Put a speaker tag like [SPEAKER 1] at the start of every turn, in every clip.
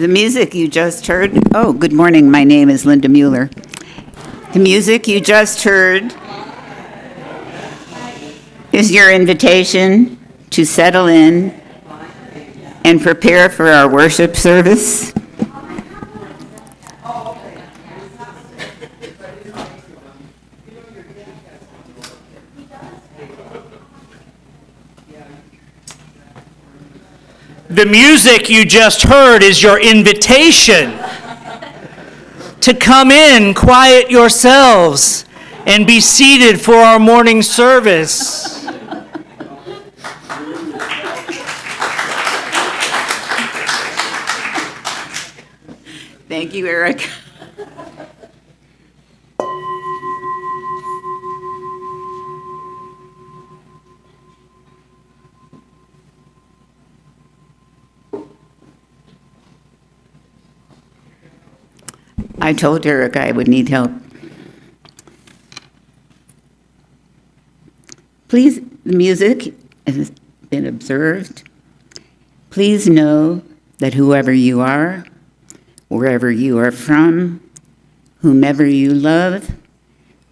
[SPEAKER 1] The music you just heard, good morning, my name is Linda Mueller. The music you just heard is your invitation to settle in and prepare for our worship service.
[SPEAKER 2] The music you just heard is your invitation to come in, quiet yourselves, and be seated for our morning service.
[SPEAKER 1] Thank you, Eric. I told Eric I would need help. Please, the music has been observed. Please know that whoever you are, wherever you are from, whomever you love,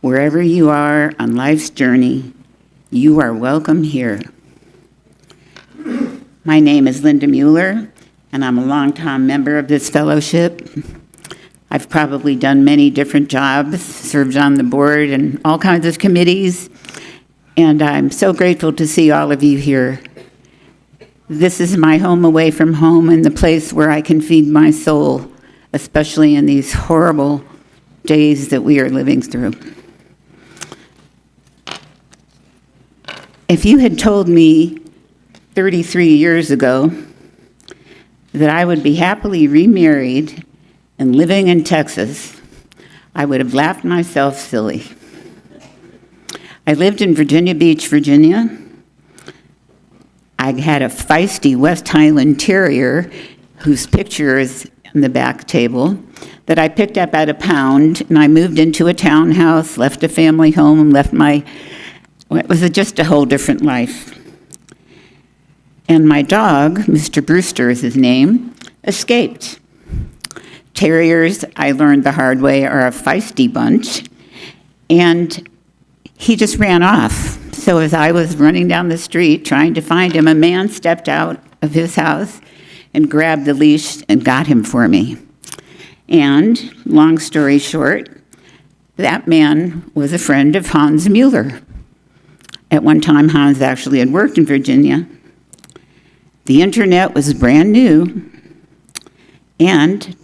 [SPEAKER 1] wherever you are on life's journey, you are welcome here. My name is Linda Mueller, and I'm a longtime member of this fellowship. I've probably done many different jobs, served on the board and all kinds of committees, and I'm so grateful to see all of you here. This is my home away from home and the place where I can feed my soul, especially in these horrible days that we are living through. If you had told me 33 years ago that I would be happily remarried and living in Texas, I would have laughed myself silly. I lived in Virginia Beach, Virginia. I had a feisty West Highland Terrier whose picture is on the back table that I picked up at a pound, and I moved into a townhouse, left a family home, it was just a whole different life. And my dog, Mr. Brewster is his name, escaped. Terriers, I learned the hard way, are a feisty bunch, and he just ran off. So as I was running down the street trying to find him, a man stepped out of his house and grabbed the leash and got him for me. And, long story short, that man was a friend of Hans Mueller. At one time, Hans actually had worked in Virginia. The internet was brand new, and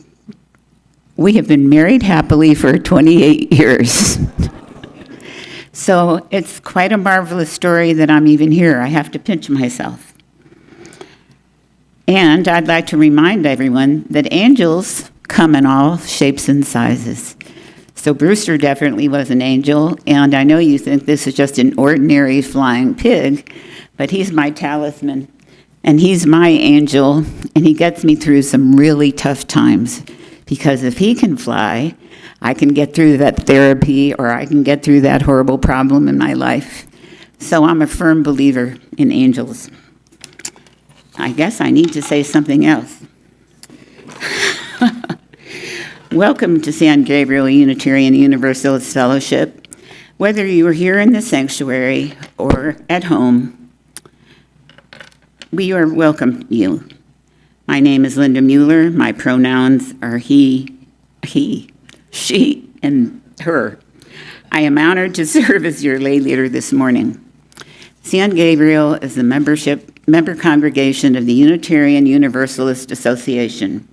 [SPEAKER 1] we have been married happily for 28 years. So it's quite a marvelous story that I'm even here. I have to pinch myself. And I'd like to remind everyone that angels come in all shapes and sizes. So Brewster definitely was an angel, and I know you think this is just an ordinary flying pig, but he's my talisman, and he's my angel, and he gets me through some really tough times. Because if he can fly, I can get through that therapy, or I can get through that horrible problem in my life. So I'm a firm believer in angels. I guess I need to say something else. Welcome to San Gabriel Unitarian Universalist Fellowship. Whether you are here in the sanctuary or at home, we are welcome you. My name is Linda Mueller. My pronouns are he, she, and her. I am honored to serve as your lay leader this morning. San Gabriel is the member congregation of the Unitarian Universalist Association.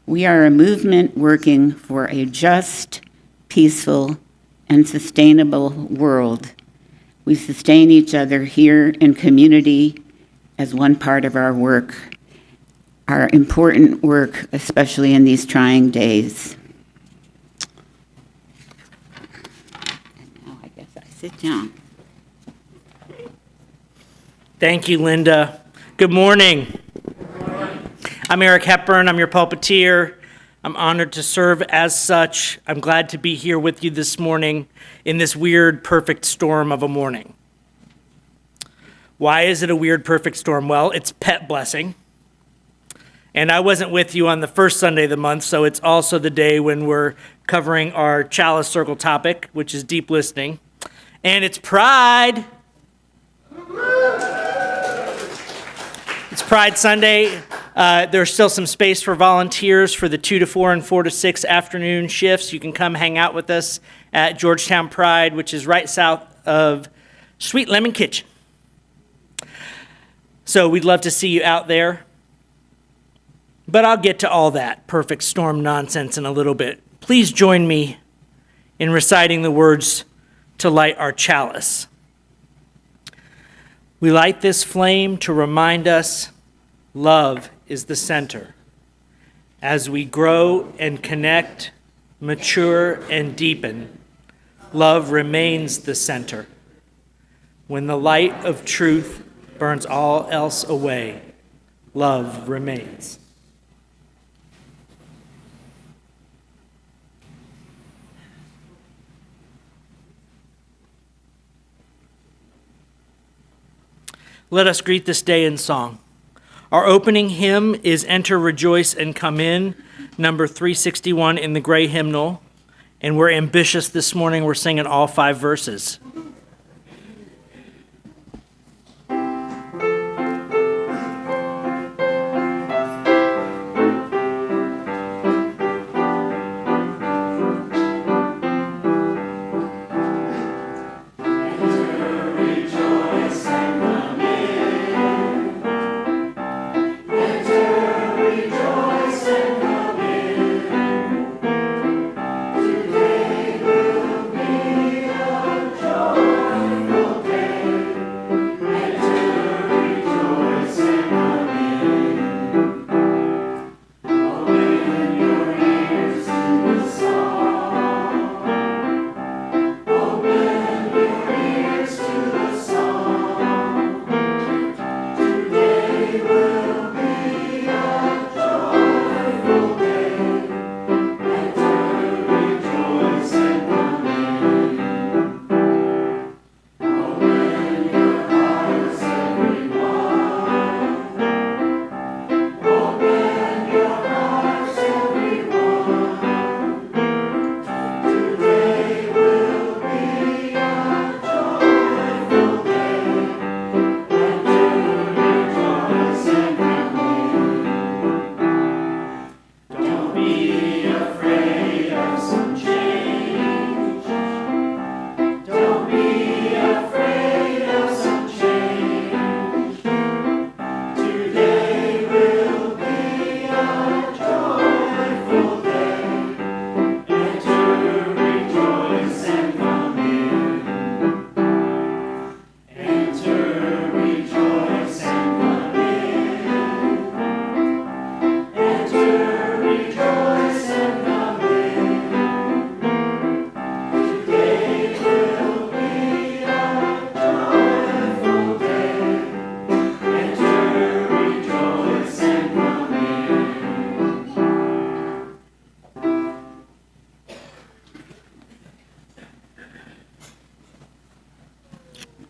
[SPEAKER 1] We are a movement working for a just, peaceful, and sustainable world. We sustain each other here in community as one part of our work. Our important work, especially in these trying days. And now I guess I sit down.
[SPEAKER 2] Thank you, Linda. Good morning. I'm Eric Hepburn. I'm your pulpiteer. I'm honored to serve as such. I'm glad to be here with you this morning in this weird, perfect storm of a morning. Why is it a weird, perfect storm? Well, it's pet blessing. And I wasn't with you on the first Sunday of the month, so it's also the day when we're covering our Chalice Circle topic, which is deep listening. And it's Pride. It's Pride Sunday. There's still some space for volunteers for the 2 to 4 and 4 to 6 afternoon shifts. You can come hang out with us at Georgetown Pride, which is right south of Sweet Lemon Kitchen. So we'd love to see you out there. But I'll get to all that perfect storm nonsense in a little bit. Please join me in reciting the words to light our chalice. We light this flame to remind us love is the center. As we grow and connect, mature and deepen, love remains the center. When the light of truth burns all else away, love remains. Let us greet this day in song. Our opening hymn is Enter, Rejoice, and Come In, number 361 in the gray hymnal. And we're ambitious this morning. We're singing all 5 verses.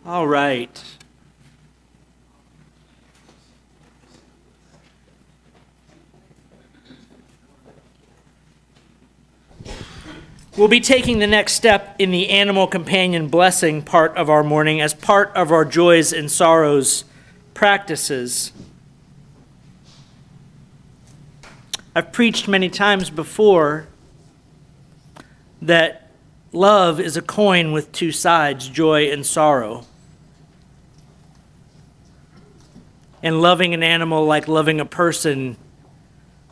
[SPEAKER 2] All right. We'll be taking the next step in the animal companion blessing part of our morning as part of our joys and sorrows practices. I've preached many times before that love is a coin with 2 sides, joy and sorrow. And loving an animal like loving a person,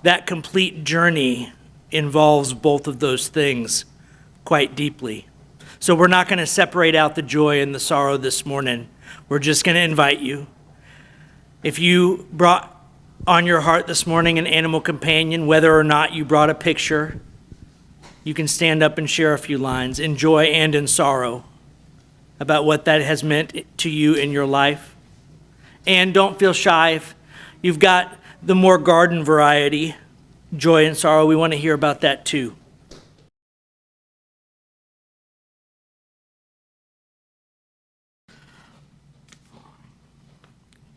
[SPEAKER 2] that complete journey involves both of those things quite deeply. So we're not going to separate out the joy and the sorrow this morning. We're just going to invite you. If you brought on your heart this morning an animal companion, whether or not you brought a picture, you can stand up and share a few lines in joy and in sorrow about what that has meant to you in your life. And don't feel shy if you've got the more garden variety, joy and sorrow. We want to hear about that too.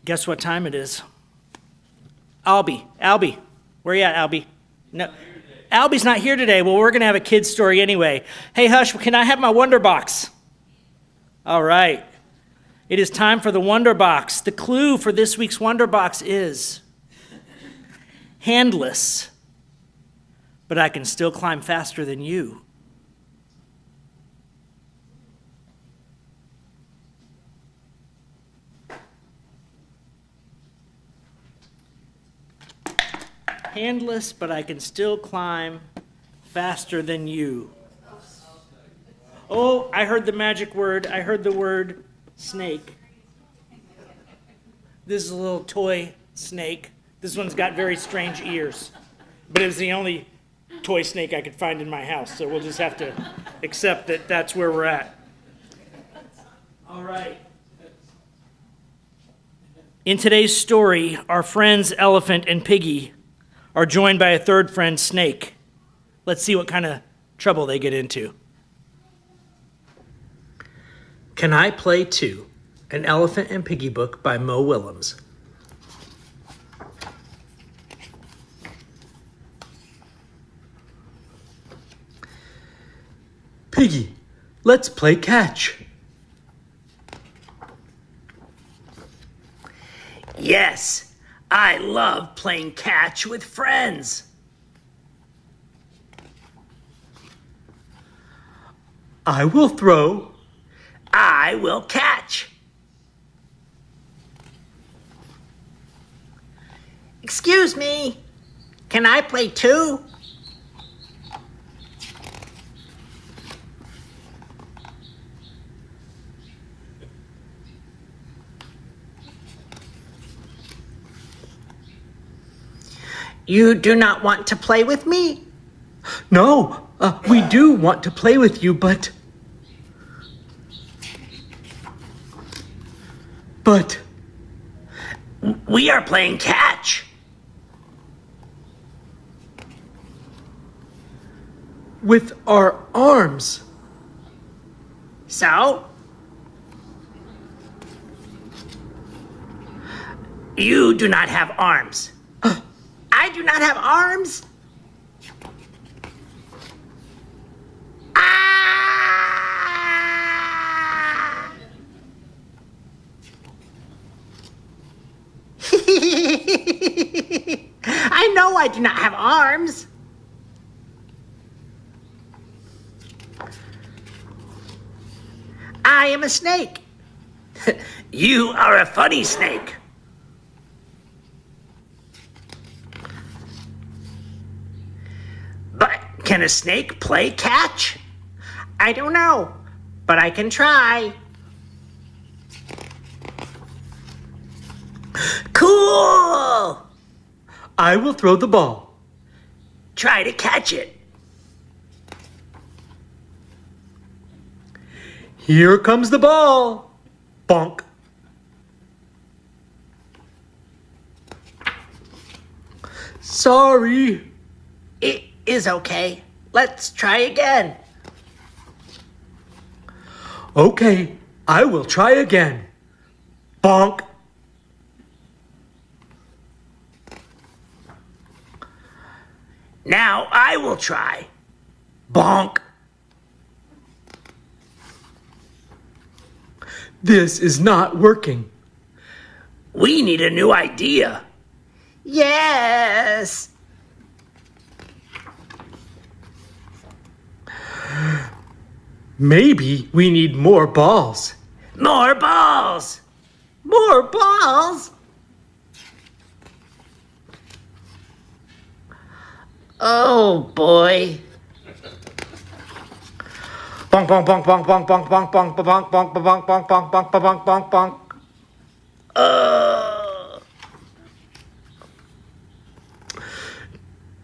[SPEAKER 2] Guess what time it is? Albie. Where you at, Albie? No. Albie's not here today. Well, we're going to have a kid's story anyway. Hey, Hush, can I have my Wonder Box? All right. It is time for the Wonder Box. The clue for this week's Wonder Box is handless, but I can still climb faster than you. Handless, but I can still climb faster than you. Oh, I heard the magic word. I heard the word snake. This is a little toy snake. This one's got very strange ears. But it was the only toy snake I could find in my house, so we'll just have to accept that that's where we're at. All right. In today's story, our friends Elephant and Piggy are joined by a third friend, Snake. Let's see what kind of trouble they get into. Can I Play Too? An Elephant and Piggy book by Mo Willems. Piggy, let's play catch. Yes. I love playing catch with friends. I will throw. I will catch. Excuse me, can I play too? You do not want to play with me? No, we do want to play with you, but we are playing catch. With our arms. So? You do not have arms. I do not have arms. Ah! I know I do not have arms. I am a snake. You are a funny snake. Can a snake play catch? I don't know, but I can try. Cool! I will throw the ball. Try to catch it. Here comes the ball. Bonk. Sorry. It is okay. Let's try again. Okay, I will try again. Bonk. Now I will try. Bonk. This is not working. We need a new idea. Yes. Maybe we need more balls. More balls! More balls! Oh boy. Bonk, bonk, bonk, bonk, bonk, bonk, bonk, bonk, bonk, bonk, bonk, bonk, bonk, bonk, bonk, bonk, bonk.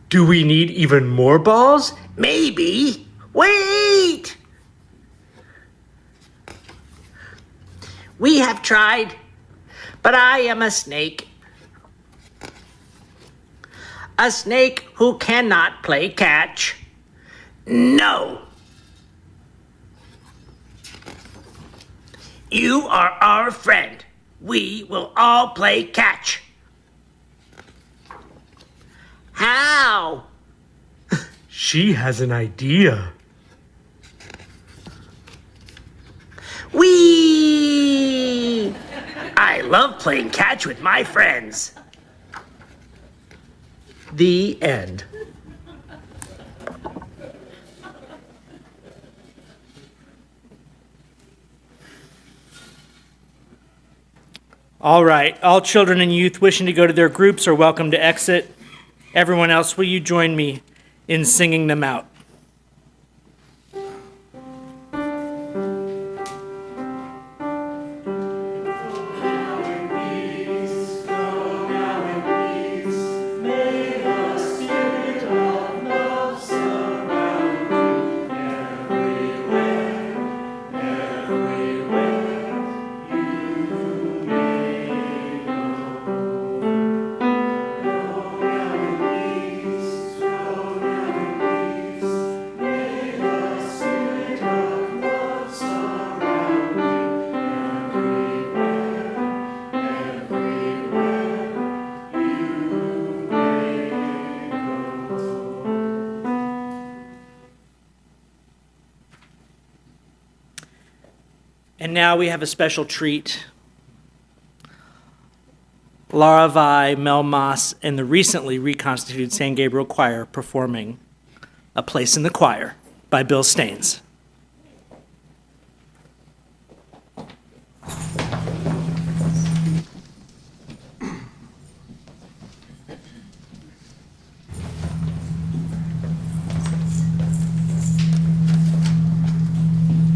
[SPEAKER 2] Do we need even more balls? Maybe. Wait! We have tried, but I am a snake. A snake who cannot play catch. No. You are our friend. We will all play catch.
[SPEAKER 3] Ow!
[SPEAKER 4] She has an idea.
[SPEAKER 3] Whee! I love playing catch with my friends. The end.
[SPEAKER 2] All right, all children and youth wishing to go to their groups are welcome to exit. Everyone else, will you join me in singing them out? And now we have a special treat. Lara Vi, Mel Moss, and the recently reconstituted San Gabriel Choir performing A Place in the Choir by Bill Staines.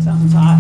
[SPEAKER 1] Something's hot.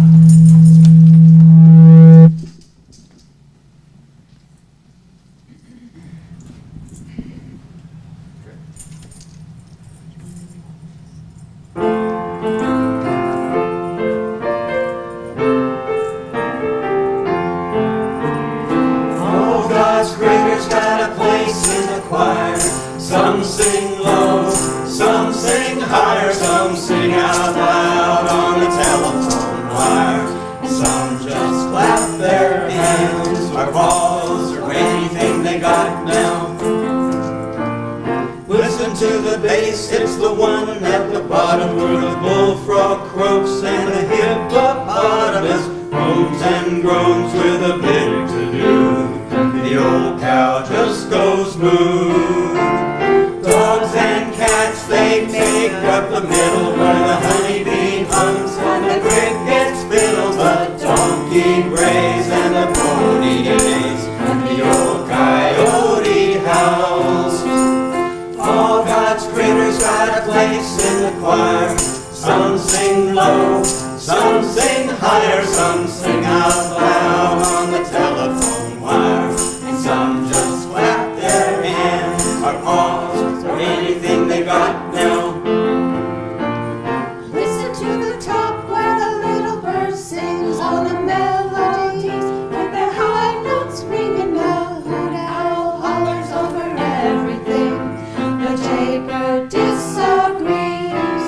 [SPEAKER 5] All God's creatures got a place in the choir. Some sing low, some sing higher, some sing out loud on the telephone wire. Some just clap their hands or balls or anything they got now. Listen to the bass, it's the one at the bottom where the bullfrog croaks and the hippopotamus moans and groans with a bit to do. The old cow just goes moo. Dogs and cats, they make up the middle where the honeybee hums and the crickets fiddle, the donkey brays and the pony neighs and the old coyote howls. All God's critters got a place in the choir. Some sing low, some sing higher, some sing out loud on the telephone wire. And some just clap their hands or paws or anything they got now.
[SPEAKER 6] Listen to the top where the little bird sings all the melodies with their high notes ringing out. Hoot owl hollers over everything. The jaybird disagrees.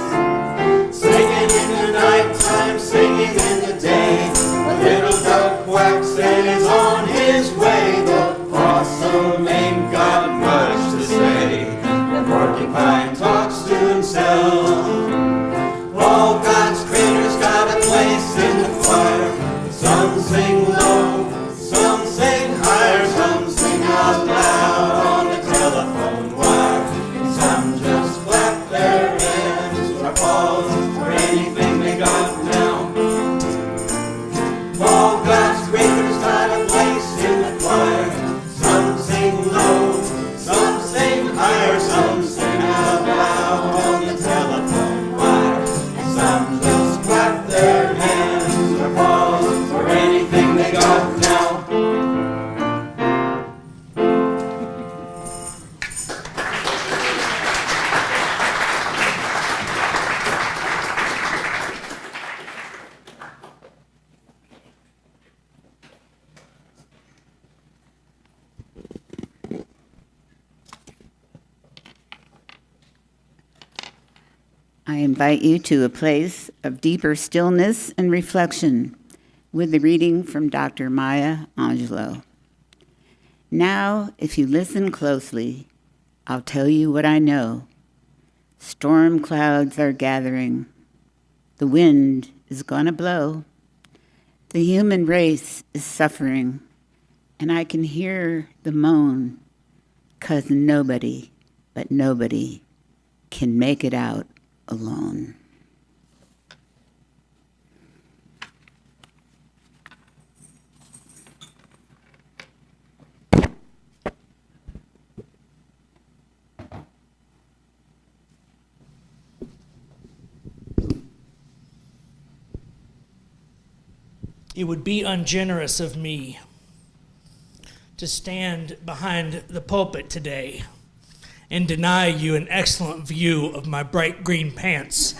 [SPEAKER 5] Singing in the nighttime, singing in the day. The little duck quacks and is on his way. The possum ain't got much to say. The porcupine talks to himself. All God's critters got a place in the choir. Some sing low, some sing higher, some sing out loud on the telephone wire. Some just clap their hands or paws or anything they got now. All God's critters got a place in the choir. Some sing low, some sing higher, some sing out loud on the telephone wire. And some just clap their hands or paws or anything they got now.
[SPEAKER 1] I invite you to a place of deeper stillness and reflection with the reading from Dr. Maya Angelou. Now, if you listen closely, I'll tell you what I know. Storm clouds are gathering. The wind is gonna blow. The human race is suffering, and I can hear the moan, 'cause nobody, but nobody, can make it out alone.
[SPEAKER 2] It would be ungenerous of me to stand behind the pulpit today and deny you an excellent view of my bright green pants.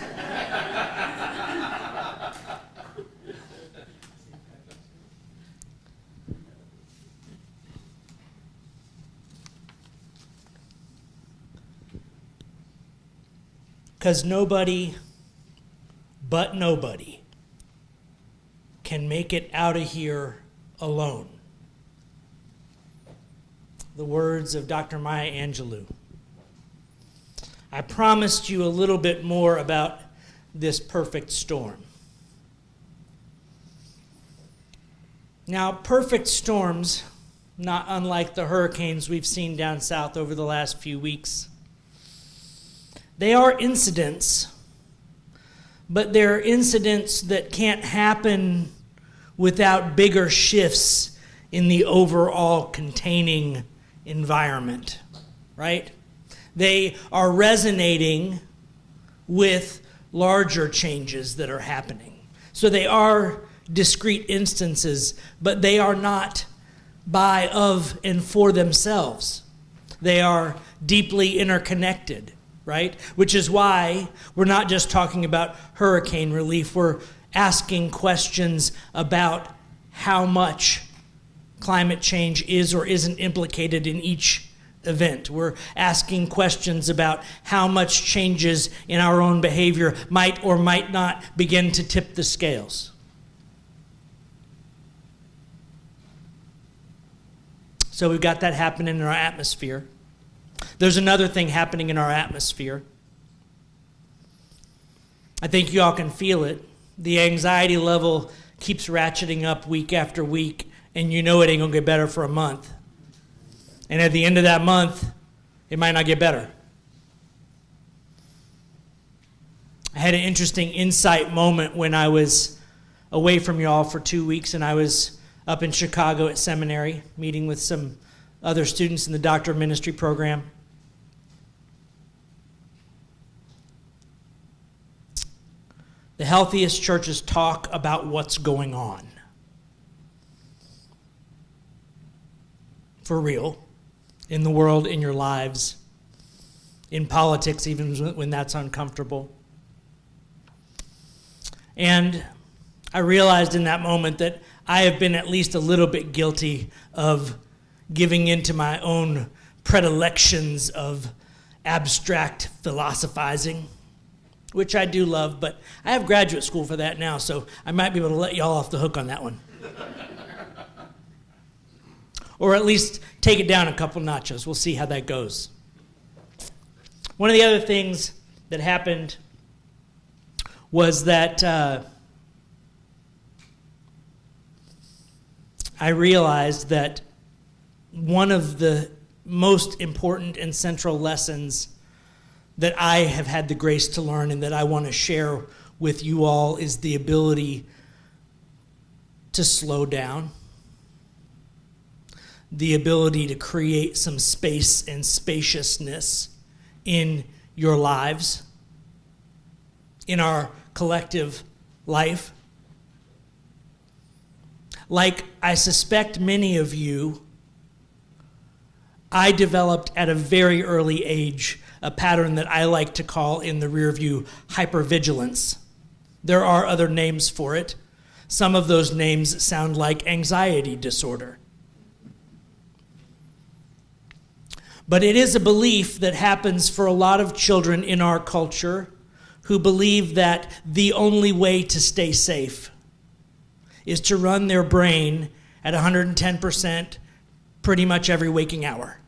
[SPEAKER 2] Because nobody but nobody can make it out of here alone. The words of Dr. Maya Angelou. I promised you a little bit more about this perfect storm. Now, perfect storms, not unlike the hurricanes we've seen down south over the last few weeks, they are incidents, but they're incidents that can't happen without bigger shifts in the overall containing environment, right? They are resonating with larger changes that are happening. So they are discrete instances, but they are not by, of, and for themselves. They are deeply interconnected, right? Which is why we're not just talking about hurricane relief, we're asking questions about how much climate change is or isn't implicated in each event. We're asking questions about how much changes in our own behavior might or might not begin to tip the scales. So we've got that happening in our atmosphere. There's another thing happening in our atmosphere. I think you all can feel it. The anxiety level keeps ratcheting up week after week, and you know it ain't gonna get better for a month. And at the end of that month, it might not get better. I had an interesting insight moment when I was away from y'all for 2 weeks, and I was up in Chicago at seminary, meeting with some other students in the Doctor of Ministry program. The healthiest churches talk about what's going on. For real. In the world, in your lives, in politics, even when that's uncomfortable. And I realized in that moment that I have been at least a little bit guilty of giving into my own predilections of abstract philosophizing, which I do love, but I have graduate school for that now, so I might be able to let y'all off the hook on that one. Or at least take it down a couple notches. We'll see how that goes. One of the other things that happened was that I realized that one of the most important and central lessons that I have had the grace to learn and that I want to share with you all is the ability to slow down, the ability to create some space and spaciousness in your lives, in our collective life. Like I suspect many of you, I developed at a very early age a pattern that I like to call in the rear view hypervigilance. There are other names for it. Some of those names sound like anxiety disorder. But it is a belief that happens for a lot of children in our culture who believe that the only way to stay safe is to run their brain at 110% pretty much every waking hour.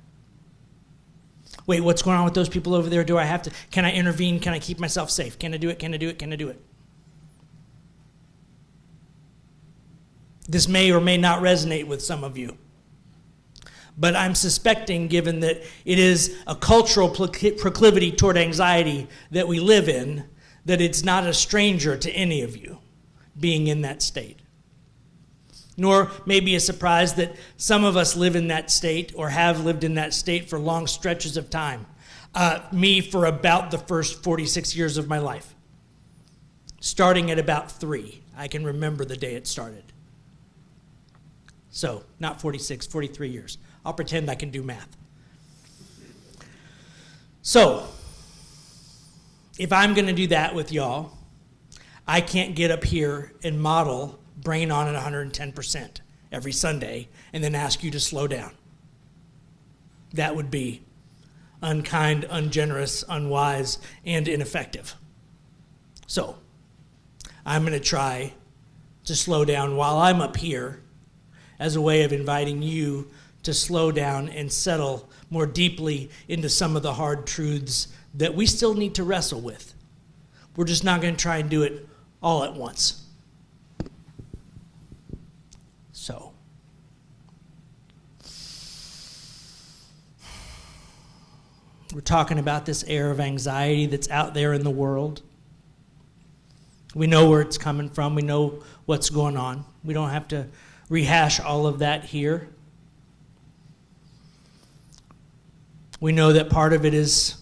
[SPEAKER 2] Wait, what's going on with those people over there? Do I have to, can I intervene? Can I keep myself safe? Can I do it? Can I do it? Can I do it? This may or may not resonate with some of you. But I'm suspecting, given that it is a cultural proclivity toward anxiety that we live in, that it's not a stranger to any of you being in that state. Nor maybe a surprise that some of us live in that state or have lived in that state for long stretches of time. Me for about the first 46 years of my life. Starting at about 3. I can remember the day it started. So, not 46, 43 years. I'll pretend I can do math. So, if I'm going to do that with y'all, I can't get up here and model brain on at 110% every Sunday and then ask you to slow down. That would be unkind, ungenerous, unwise, and ineffective. So, I'm going to try to slow down while I'm up here as a way of inviting you to slow down and settle more deeply into some of the hard truths that we still need to wrestle with. We're just not going to try and do it all at once. So, we're talking about this air of anxiety that's out there in the world. We know where it's coming from. We know what's going on. We don't have to rehash all of that here. We know that part of it is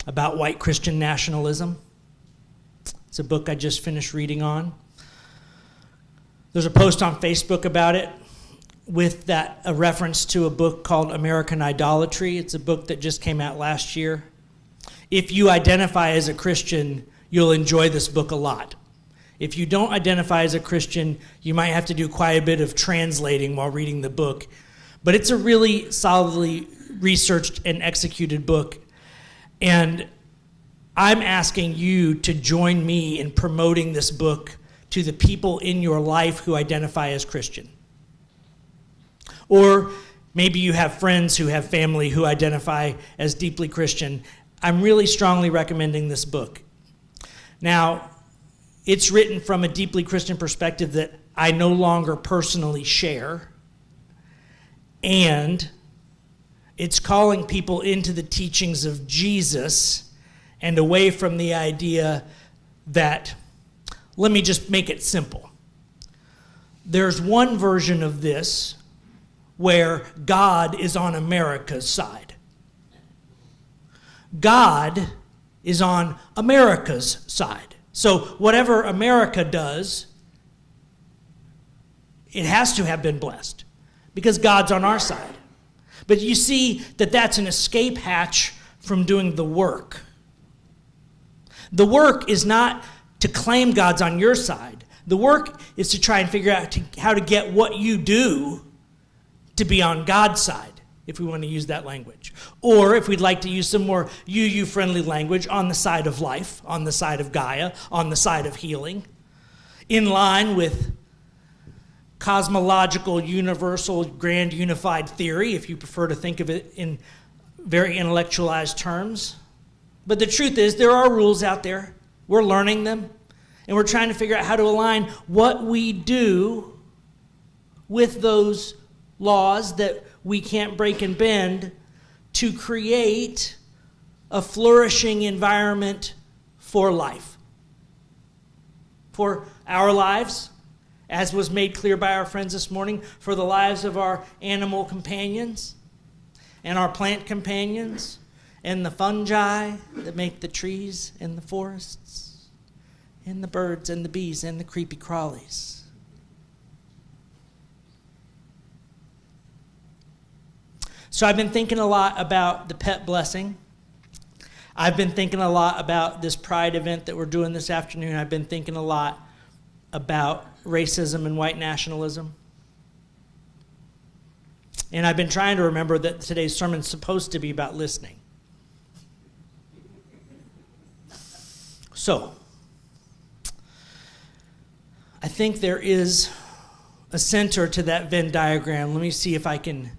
[SPEAKER 2] about white Christian nationalism. It's a book I just finished reading on. There's a post on Facebook about it with a reference to a book called American Idolatry. It's a book that just came out last year. If you identify as a Christian, you'll enjoy this book a lot. If you don't identify as a Christian, you might have to do quite a bit of translating while reading the book. But it's a really solidly researched and executed book. And I'm asking you to join me in promoting this book to the people in your life who identify as Christian. Or maybe you have friends who have family who identify as deeply Christian. I'm really strongly recommending this book. Now, it's written from a deeply Christian perspective that I no longer personally share. And it's calling people into the teachings of Jesus and away from the idea that, let me just make it simple. There's one version of this where God is on America's side. God is on America's side. So whatever America does, it has to have been blessed because God's on our side. But you see that that's an escape hatch from doing the work. The work is not to claim God's on your side. The work is to try and figure out how to get what you do to be on God's side, if we want to use that language. Or if we'd like to use some more you-friendly language, on the side of life, on the side of Gaia, on the side of healing, in line with cosmological, universal, grand unified theory, if you prefer to think of it in very intellectualized terms. But the truth is, there are rules out there. We're learning them, and we're trying to figure out how to align what we do with those laws that we can't break and bend to create a flourishing environment for life. For our lives, as was made clear by our friends this morning, for the lives of our animal companions and our plant companions and the fungi that make the trees and the forests and the birds and the bees and the creepy crawlies. So I've been thinking a lot about the pet blessing. I've been thinking a lot about this Pride event that we're doing this afternoon. I've been thinking a lot about racism and white nationalism. And I've been trying to remember that today's sermon is supposed to be about listening. So, I think there is a center to that Venn diagram. Let me see if I can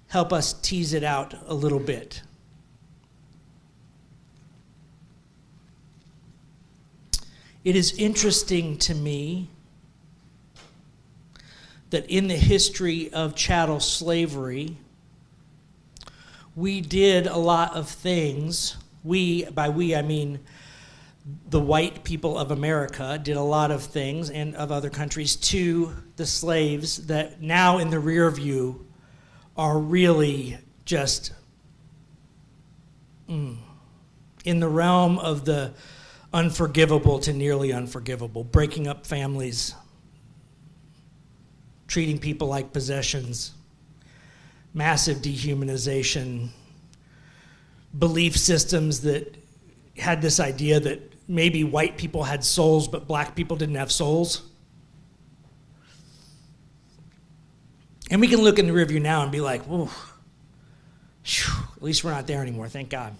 [SPEAKER 2] help us tease it out a little bit. It is interesting to me that in the history of chattel slavery, we did a lot of things. By we, I mean the white people of America did a lot of things, and of other countries, to the slaves that now in the rear view are really just in the realm of the unforgivable to nearly unforgivable, breaking up families, treating people like possessions, massive dehumanization, belief systems that had this idea that maybe white people had souls but black people didn't have souls. And we can look in the rearview now and be like, whoa, at least we're not there anymore, thank God.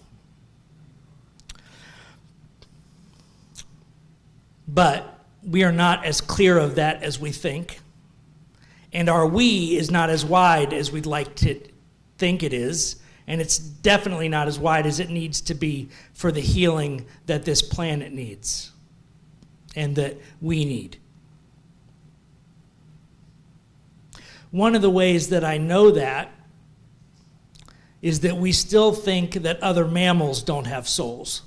[SPEAKER 2] But we are not as clear of that as we think. And our we is not as wide as we'd like to think it is. And it's definitely not as wide as it needs to be for the healing that this planet needs and that we need. One of the ways that I know that is that we still think that other mammals don't have souls.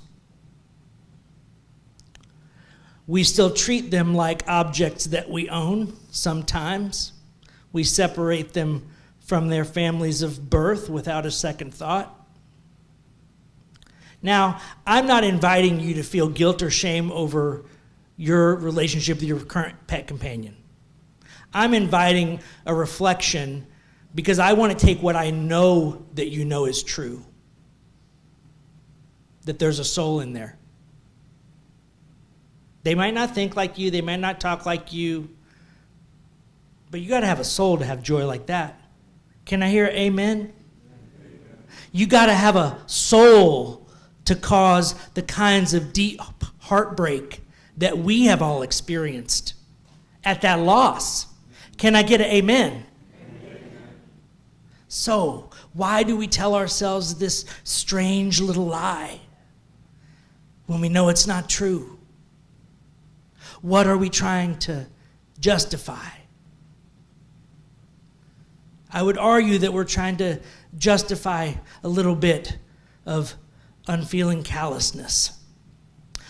[SPEAKER 2] We still treat them like objects that we own sometimes. We separate them from their families of birth without a second thought. Now, I'm not inviting you to feel guilt or shame over your relationship with your current pet companion. I'm inviting a reflection because I want to take what I know that you know is true, that there's a soul in there. They might not think like you, they might not talk like you, but you got to have a soul to have joy like that. Can I hear amen? You got to have a soul to cause the kinds of deep heartbreak that we have all experienced at that loss. Can I get an amen? So, why do we tell ourselves this strange little lie when we know it's not true? What are we trying to justify? I would argue that we're trying to justify a little bit of unfeeling callousness,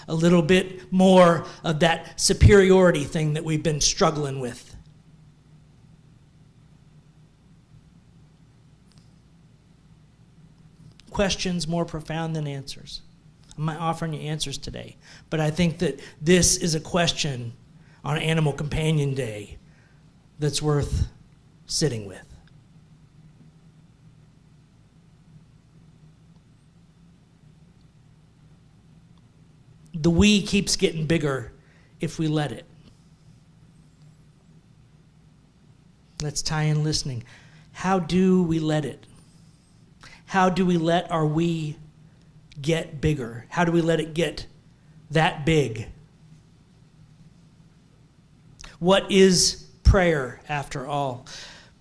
[SPEAKER 2] a little bit more of that superiority thing that we've been struggling with. Questions more profound than answers. I'm not offering you answers today, but I think that this is a question on Animal Companion Day that's worth sitting with. The we keeps getting bigger if we let it. Let's tie in listening. How do we let it? How do we let our we get bigger? How do we let it get that big? What is prayer, after all?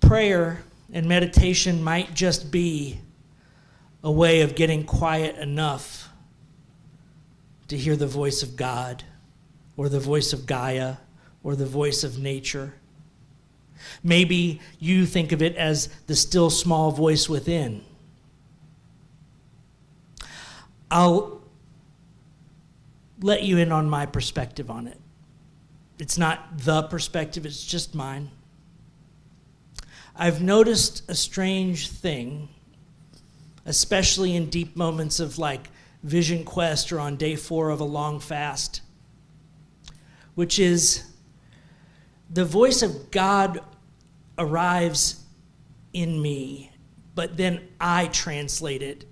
[SPEAKER 2] Prayer and meditation might just be a way of getting quiet enough to hear the voice of God, or the voice of Gaia, or the voice of nature. Maybe you think of it as the still small voice within. I'll let you in on my perspective on it. It's not the perspective, it's just mine. I've noticed a strange thing, especially in deep moments of like vision quest or on day 4 of a long fast, which is the voice of God arrives in me, but then I translate it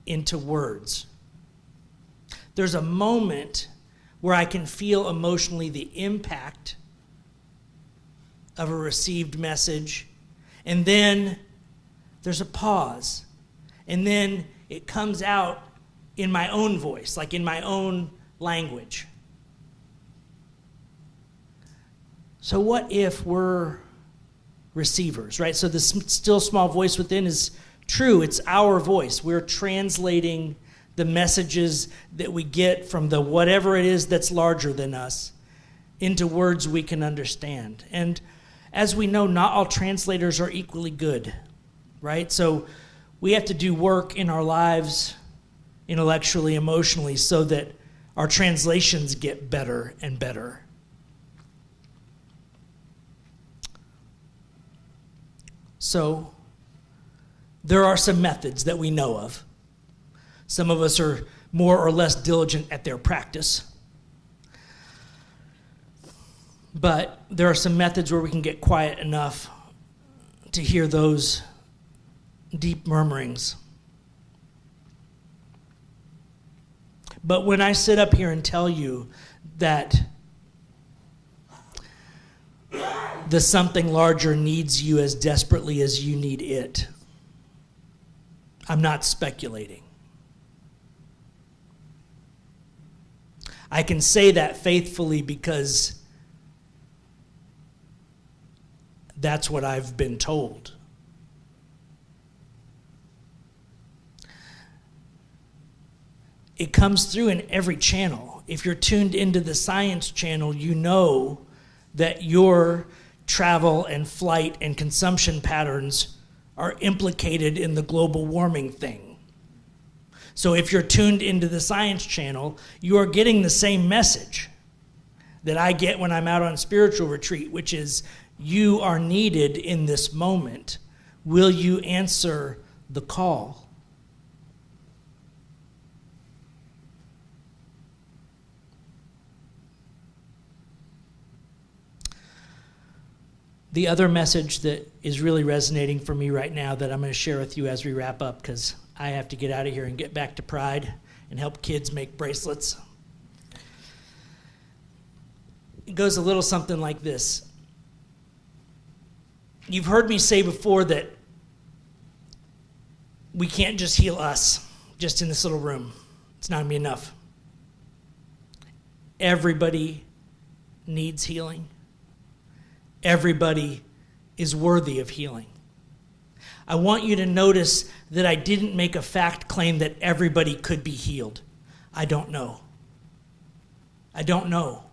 [SPEAKER 2] into words. There's a moment where I can feel emotionally the impact of a received message, and then there's a pause, and then it comes out in my own voice, like in my own language. So what if we're receivers, right? So the still small voice within is true. It's our voice. We're translating the messages that we get from the whatever it is that's larger than us into words we can understand. And as we know, not all translators are equally good, right? So we have to do work in our lives, intellectually, emotionally, so that our translations get better and better. So there are some methods that we know of. Some of us are more or less diligent at their practice. But there are some methods where we can get quiet enough to hear those deep murmurings. But when I sit up here and tell you that the something larger needs you as desperately as you need it, I'm not speculating. I can say that faithfully because that's what I've been told. It comes through in every channel. If you're tuned into the science channel, you know that your travel and flight and consumption patterns are implicated in the global warming thing. So if you're tuned into the science channel, you are getting the same message that I get when I'm out on spiritual retreat, which is you are needed in this moment. Will you answer the call? The other message that is really resonating for me right now that I'm going to share with you as we wrap up, because I have to get out of here and get back to Pride and help kids make bracelets. It goes a little something like this. You've heard me say before that we can't just heal us just in this little room. It's not going to be enough. Everybody needs healing. Everybody is worthy of healing. I want you to notice that I didn't make a fact claim that everybody could be healed. I don't know. I don't know.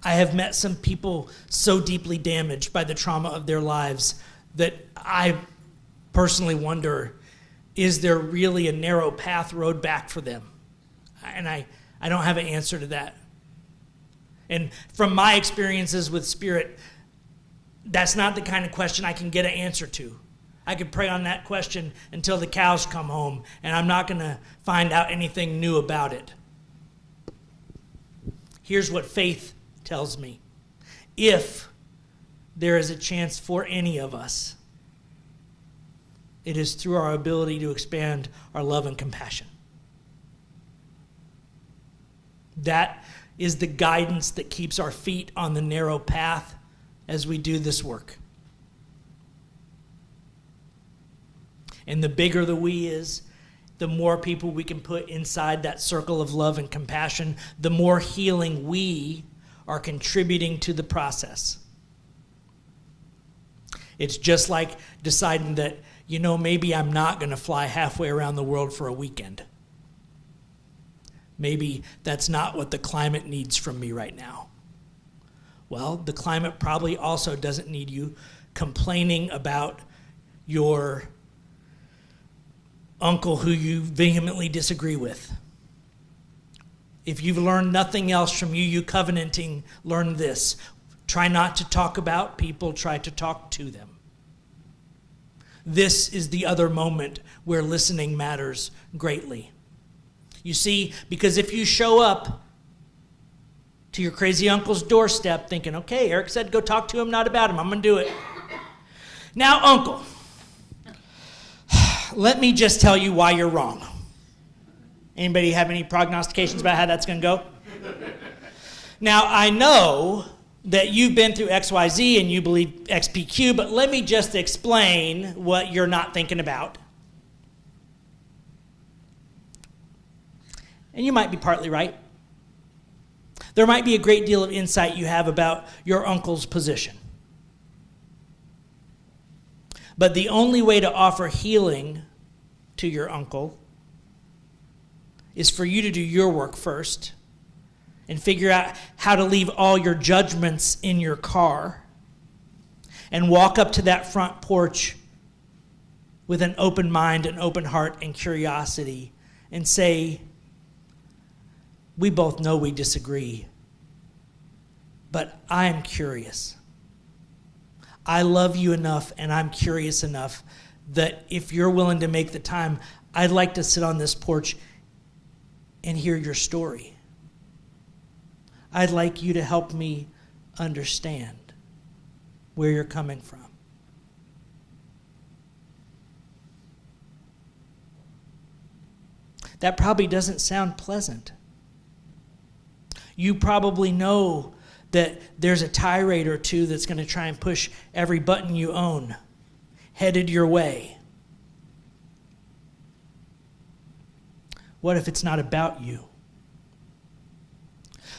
[SPEAKER 2] I have met some people so deeply damaged by the trauma of their lives that I personally wonder, is there really a narrow path road back for them? And I don't have an answer to that. And from my experiences with Spirit, that's not the kind of question I can get an answer to. I could pray on that question until the cows come home, and I'm not going to find out anything new about it. Here's what faith tells me. If there is a chance for any of us, it is through our ability to expand our love and compassion. That is the guidance that keeps our feet on the narrow path as we do this work. And the bigger the we is, the more people we can put inside that circle of love and compassion, the more healing we are contributing to the process. It's just like deciding that, maybe I'm not going to fly halfway around the world for a weekend. Maybe that's not what the climate needs from me right now. Well, the climate probably also doesn't need you complaining about your uncle who you vehemently disagree with. If you've learned nothing else from you covenanting, learn this. Try not to talk about people, try to talk to them. This is the other moment where listening matters greatly. You see, because if you show up to your crazy uncle's doorstep thinking, okay, Eric said go talk to him, not about him, I'm going to do it. Now, uncle, let me just tell you why you're wrong. Anybody have any prognostications about how that's going to go? Now, I know that you've been through XYZ and you believe XPQ, but let me just explain what you're not thinking about. And you might be partly right. There might be a great deal of insight you have about your uncle's position. But the only way to offer healing to your uncle is for you to do your work first and figure out how to leave all your judgments in your car and walk up to that front porch with an open mind, an open heart, and curiosity and say, we both know we disagree, but I am curious. I love you enough and I'm curious enough that if you're willing to make the time, I'd like to sit on this porch and hear your story. I'd like you to help me understand where you're coming from. That probably doesn't sound pleasant. You probably know that there's a tirade or two that's going to try and push every button you own headed your way. What if it's not about you?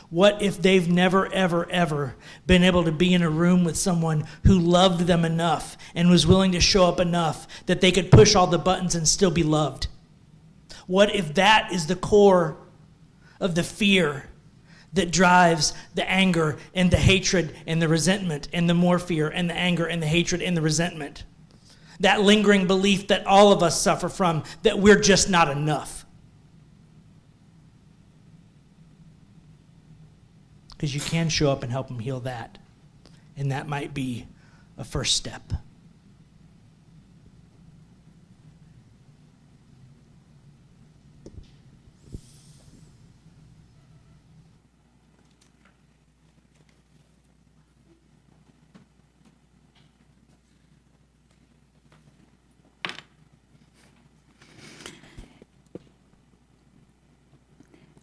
[SPEAKER 2] What if they've never, ever, ever been able to be in a room with someone who loved them enough and was willing to show up enough that they could push all the buttons and still be loved? What if that is the core of the fear that drives the anger and the hatred and the resentment and the more fear and the anger and the hatred and the resentment? That lingering belief that all of us suffer from, that we're just not enough. Because you can show up and help them heal that. And that might be a first step.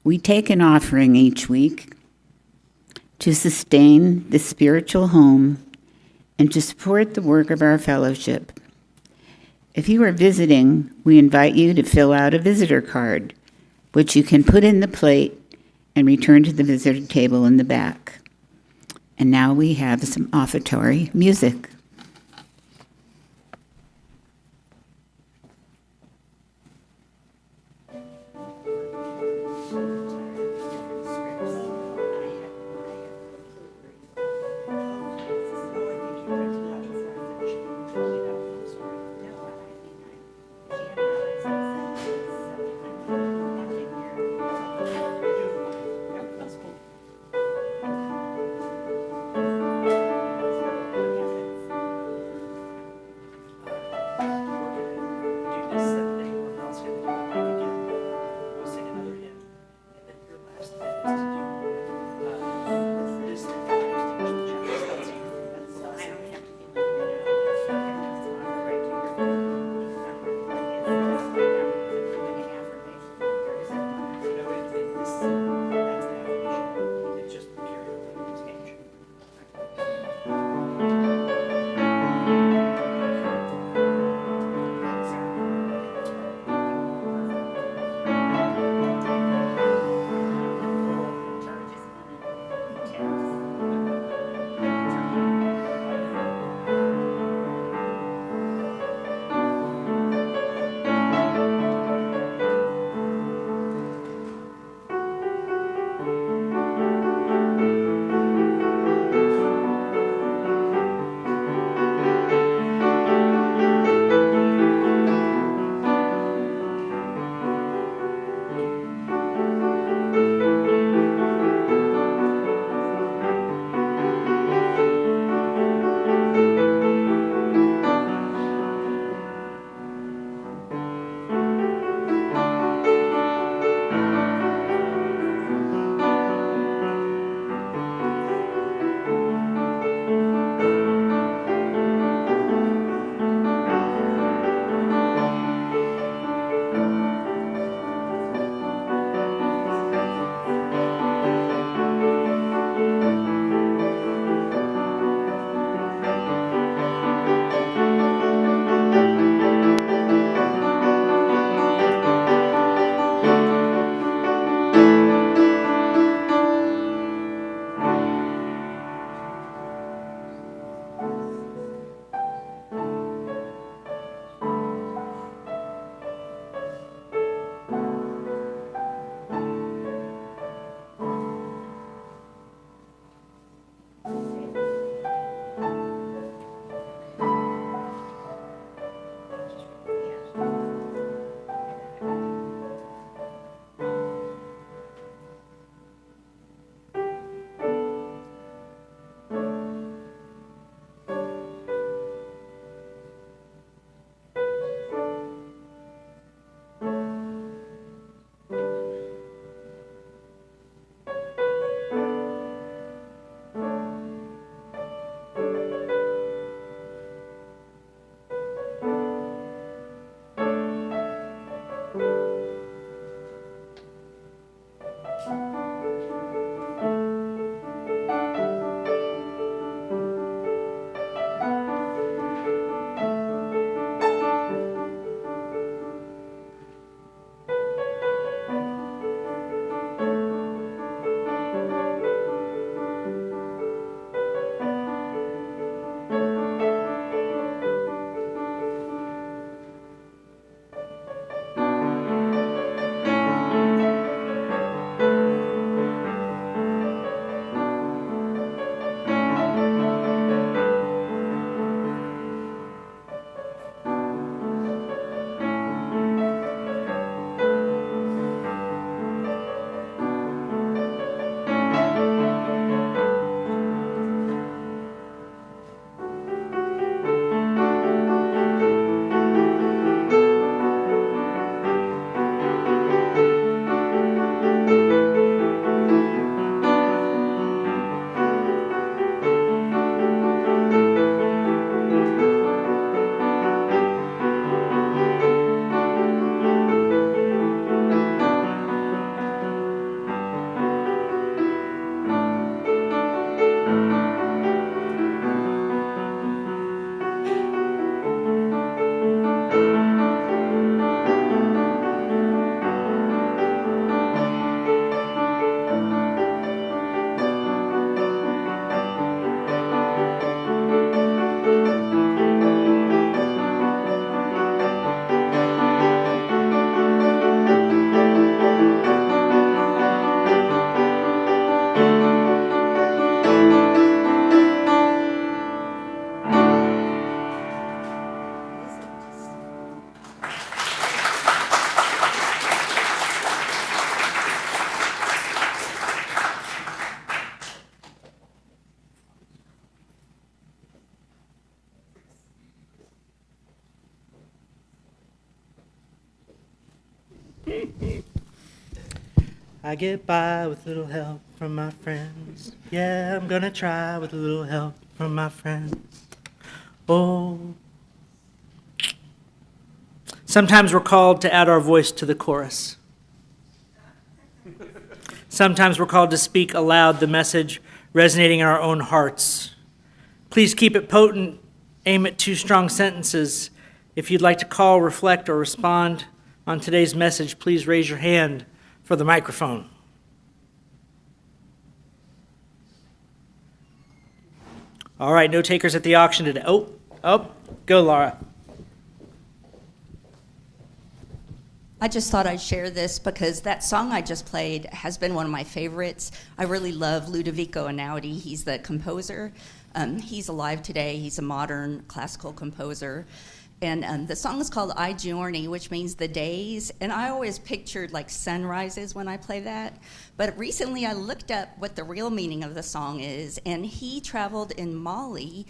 [SPEAKER 1] We take an offering each week to sustain the spiritual home and to support the work of our fellowship. If you are visiting, we invite you to fill out a visitor card, which you can put in the plate and return to the visitor table in the back. And now we have some offertory music.
[SPEAKER 2] I get by with a little help from my friends. Yeah, I'm gonna try with a little help from my friends. Oh. Sometimes we're called to add our voice to the chorus. Sometimes we're called to speak aloud the message resonating in our own hearts. Please keep it potent. Aim at 2 strong sentences. If you'd like to call, reflect, or respond on today's message, please raise your hand for the microphone. All right, no takers at the auction today. Oh, go, Laura.
[SPEAKER 7] I just thought I'd share this because that song I just played has been one of my favorites. I really love Ludovico Einaudi. He's the composer. He's alive today. He's a modern classical composer. And the song is called I Giorni, which means the days. And I always pictured like sunrises when I play that. But recently I looked up what the real meaning of the song is. And he traveled in Mali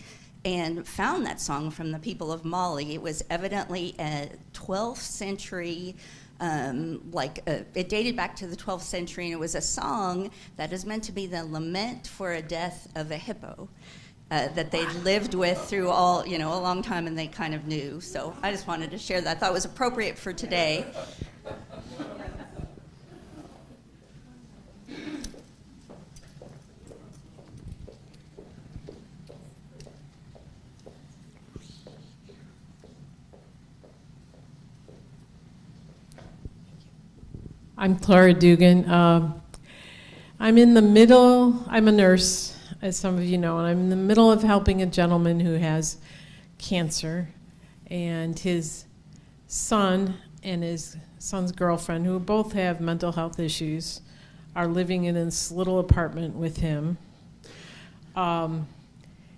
[SPEAKER 7] and found that song from the people of Mali. It was evidently a 12th century, it dated back to the 12th century, and it was a song that is meant to be the lament for a death of a hippo that they'd lived with through a long time, and they kind of knew. So I just wanted to share that. I thought it was appropriate for today.
[SPEAKER 8] I'm Clara Dugan. I'm a nurse, as some of you know, and I'm in the middle of helping a gentleman who has cancer, and his son and his son's girlfriend, who both have mental health issues, are living in this little apartment with him.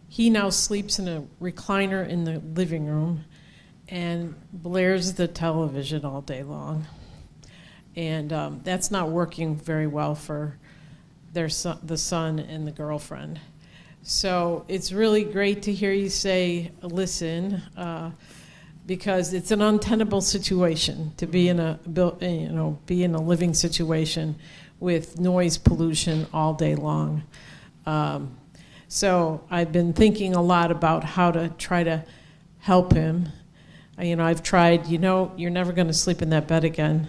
[SPEAKER 8] He now sleeps in a recliner in the living room and blares the television all day long. And that's not working very well for the son and the girlfriend. So it's really great to hear you say, listen, because it's an untenable situation to be in a living situation with noise pollution all day long. So I've been thinking a lot about how to try to help him. I've tried, you're never going to sleep in that bed again.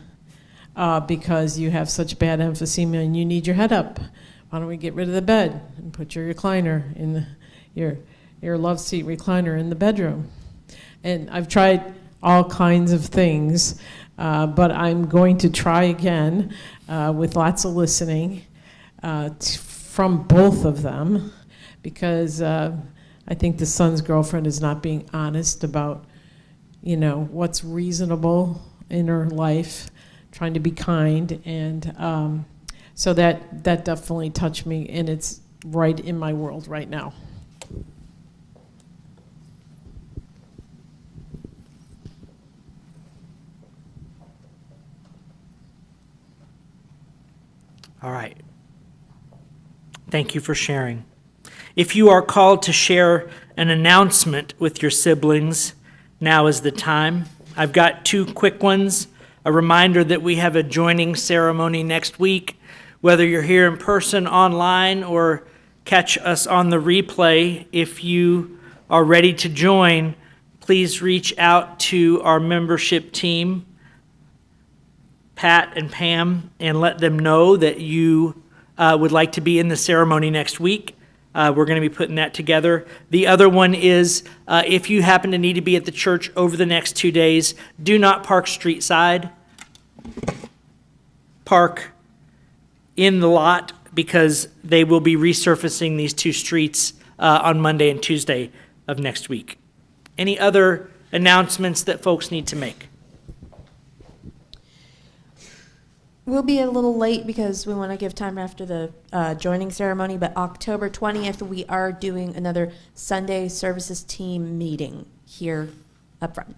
[SPEAKER 8] Because you have such bad emphysema and you need your head up. Why don't we get rid of the bed and put your recliner in your love seat recliner in the bedroom? And I've tried all kinds of things, but I'm going to try again with lots of listening from both of them, because I think the son's girlfriend is not being honest about, what's reasonable in her life, trying to be kind, and so that definitely touched me, and it's right in my world right now.
[SPEAKER 2] All right. Thank you for sharing. If you are called to share an announcement with your siblings, now is the time. I've got 2 quick ones. A reminder that we have a joining ceremony next week. Whether you're here in person, online, or catch us on the replay, if you are ready to join, please reach out to our membership team, Pat and Pam, and let them know that you would like to be in the ceremony next week. We're going to be putting that together. The other one is if you happen to need to be at the church over the next 2 days, do not park street side. Park in the lot, because they will be resurfacing these 2 streets on Monday and Tuesday of next week. Any other announcements that folks need to make?
[SPEAKER 9] We'll be a little late because we want to give time after the joining ceremony, but October 20th, we are doing another Sunday services team meeting here up front.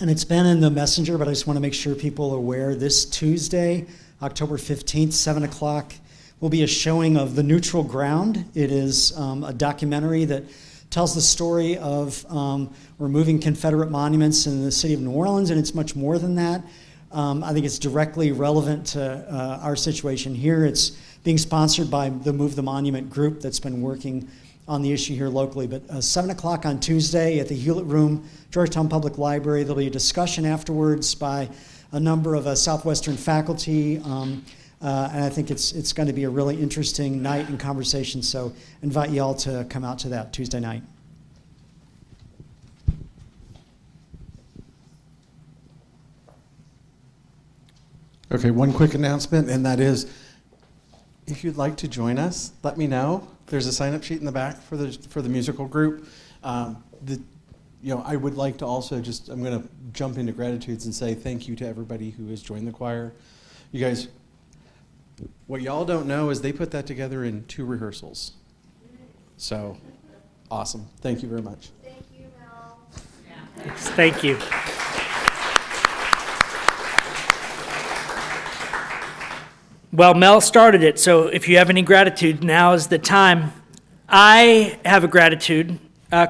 [SPEAKER 10] And it's been in the messenger, but I just want to make sure people are aware. This Tuesday, October 15th, 7 o'clock, will be a showing of The Neutral Ground. It is a documentary that tells the story of removing Confederate monuments in the city of New Orleans, and it's much more than that. I think it's directly relevant to our situation here. It's being sponsored by the Move the Monument group that's been working on the issue here locally. But 7 o'clock on Tuesday at the Hewlett Room, Georgetown Public Library, there'll be a discussion afterwards by a number of Southwestern faculty, and I think it's going to be a really interesting night and conversation, so invite you all to come out to that Tuesday night.
[SPEAKER 11] Okay, one quick announcement, and that is, if you'd like to join us, let me know. There's a sign-up sheet in the back for the musical group. I would like to also I'm going to jump into gratitudes and say thank you to everybody who has joined the choir. You guys, what y'all don't know is they put that together in 2 rehearsals. So, awesome. Thank you very much.
[SPEAKER 6] Thank you, Mel.
[SPEAKER 2] Yes, thank you. Well, Mel started it, so if you have any gratitude, now is the time. I have a gratitude.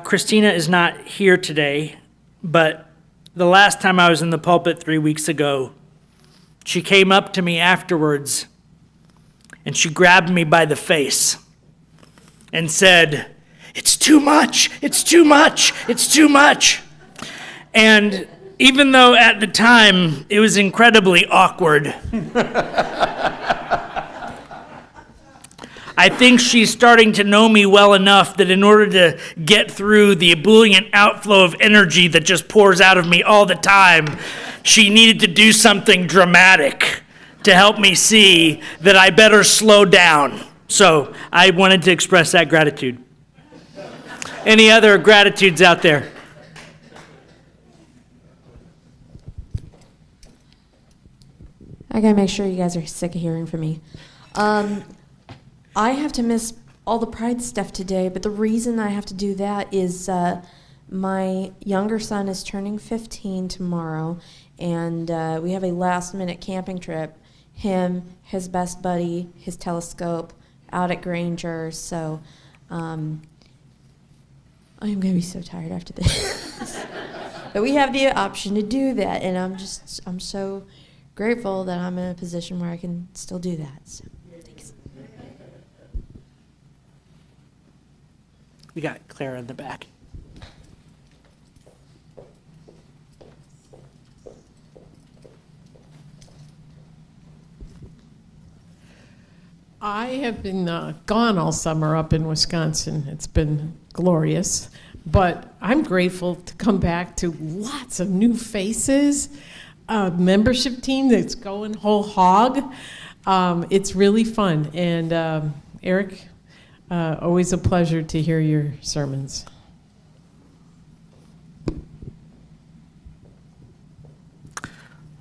[SPEAKER 2] Christina is not here today, but the last time I was in the pulpit 3 weeks ago, she came up to me afterwards and she grabbed me by the face and said, "It's too much, it's too much, it's too much." And even though at the time it was incredibly awkward, I think she's starting to know me well enough that in order to get through the ebullient outflow of energy that just pours out of me all the time, she needed to do something dramatic to help me see that I better slow down. So I wanted to express that gratitude. Any other gratitudes out there?
[SPEAKER 9] I gotta make sure you guys are sick of hearing from me. I have to miss all the Pride stuff today, but the reason I have to do that is my younger son is turning 15 tomorrow, and we have a last-minute camping trip. Him, his best buddy, his telescope, out at Granger. So I'm going to be so tired after this. But we have the option to do that, and I'm so grateful that I'm in a position where I can still do that. So.
[SPEAKER 2] We got Clara in the back.
[SPEAKER 8] I have been gone all summer up in Wisconsin. It's been glorious. But I'm grateful to come back to lots of new faces, a membership team that's going whole hog. It's really fun. And Eric, always a pleasure to hear your sermons.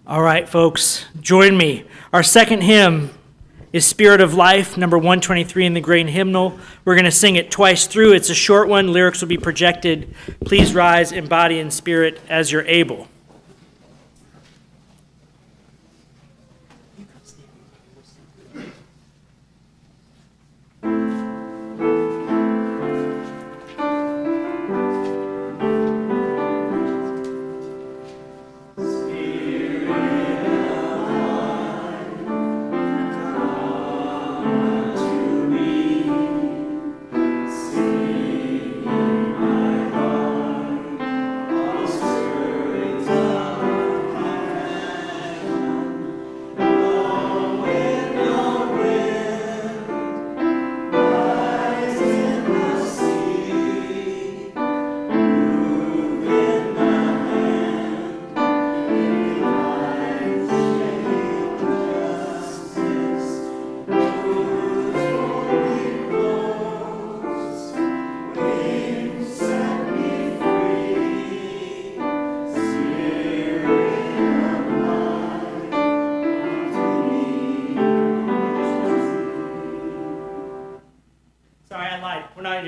[SPEAKER 2] All right, folks, join me. Our second hymn is Spirit of Life, number 123 in the Grain Hymnal. We're going to sing it twice through. It's a short one. Lyrics will be projected. Please rise in body and spirit as you're able.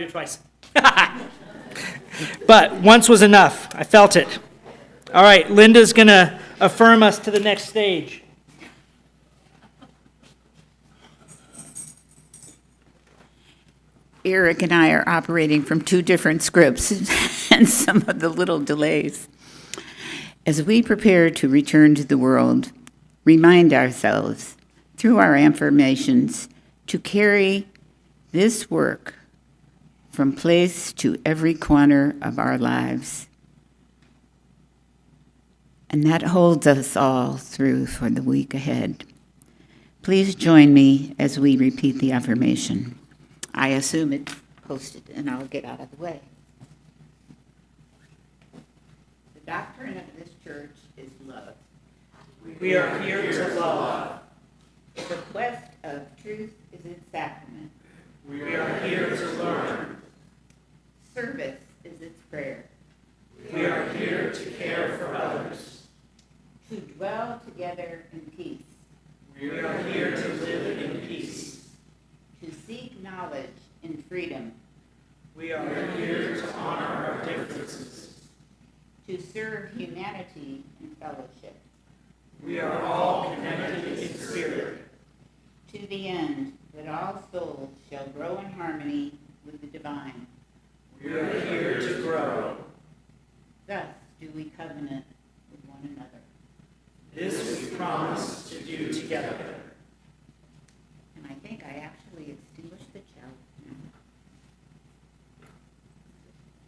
[SPEAKER 2] Twice. But once was enough. I felt it. All right, Linda's going to affirm us to the next stage.
[SPEAKER 1] Eric and I are operating from two different scripts and some of the little delays. As we prepare to return to the world, remind ourselves through our affirmations to carry this work from place to every corner of our lives. And that holds us all through for the week ahead. Please join me as we repeat the affirmation. I assume it's posted, and I'll get out of the way. The doctrine of this church is love.
[SPEAKER 2] We are here to love.
[SPEAKER 1] The quest of truth is its sacrament.
[SPEAKER 2] We are here to learn.
[SPEAKER 1] Service is its prayer.
[SPEAKER 2] We are here to care for others.
[SPEAKER 1] To dwell together in peace.
[SPEAKER 2] We are here to live in peace.
[SPEAKER 1] To seek knowledge in freedom.
[SPEAKER 2] We are here to honor our differences.
[SPEAKER 1] To serve humanity in fellowship.
[SPEAKER 2] We are all connected in spirit.
[SPEAKER 1] To the end that all souls shall grow in harmony with the divine.
[SPEAKER 2] We are here to grow.
[SPEAKER 1] Thus do we covenant with one another.
[SPEAKER 2] This we promise to do together.
[SPEAKER 1] And I think I actually extinguished the chalice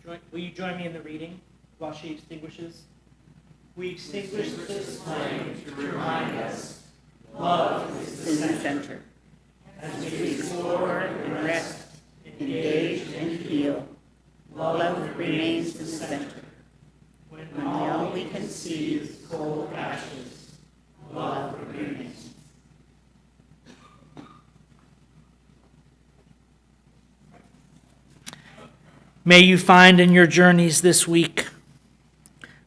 [SPEAKER 1] now.
[SPEAKER 2] Will you join me in the reading while she extinguishes? We extinguish this flame to remind us love is
[SPEAKER 1] In the center.
[SPEAKER 2] as we explore
[SPEAKER 1] And rest, engage, and heal. Love remains in the center.
[SPEAKER 2] when all we can see is cold ashes. Love remains. May you find in your journeys this week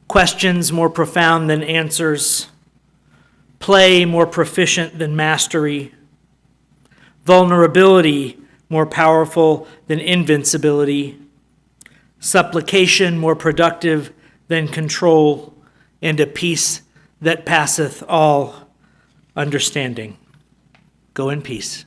[SPEAKER 2] questions more profound than answers, play more proficient than mastery, vulnerability more powerful than invincibility, supplication more productive than control, and a peace that passeth all understanding. Go in peace.